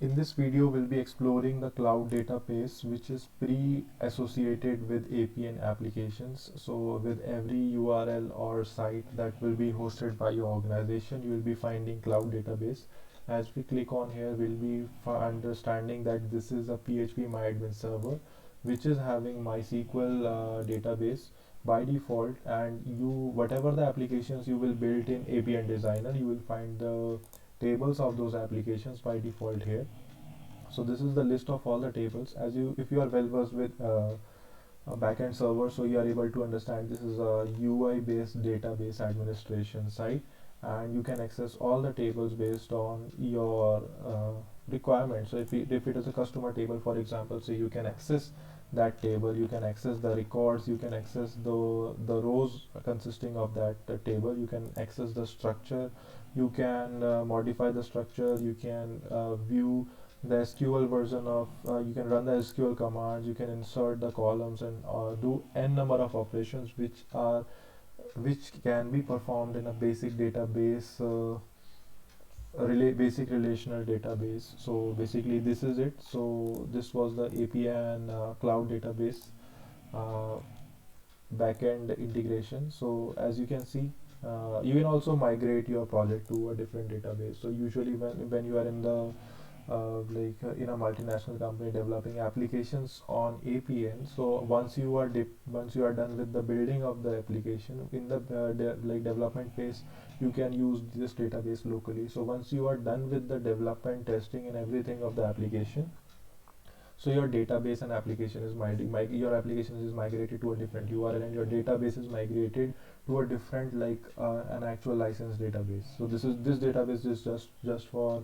In this video, we'll be exploring the cloud database, which is pre-associated with APN applications. So with every URL or site that will be hosted by your organization, you will be finding cloud database. As we click on here, we'll be understanding that this is a PHP MyAdmin server, which is having MySQL database by default, and whatever the applications you will build in APN Designer, you will find the tables of those applications by default here. So this is the list of all the tables. As you if you are well versed with a backend server, so you are able to understand this is a UI based database administration site, and you can access all the tables based on your requirements. So if it is a customer table, for example, so you can access that table, you can access the records, you can access the rows consisting of that table, you can access the structure, you can modify the structure, you can view the SQL version of, you can run the SQL commands, you can insert the columns, and do n number of operations which can be performed in a basic database, basic relational database. So basically this is it. So this was the APN cloud database uh, backend integration. So as you can see, you can also migrate your project to a different database. So usually when you are in the in a multinational company developing applications on APN, so once you are done with the building of the application in the development phase, you can use this database locally. So once you are done with the development, testing, and everything of the application, so your database and application is your application is migrated to a different URL, and your database is migrated to a different, an actual licensed database. So this database is just for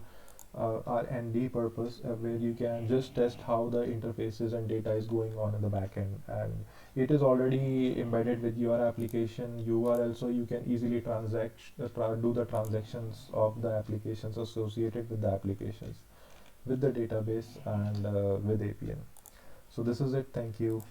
R&D purpose, where you can just test how the interfaces and data is going on in the backend, and it is already embedded with your application URL, so you can easily do the transactions of the applications associated with the applications, with the database, and with APN. So this is it. Thank you.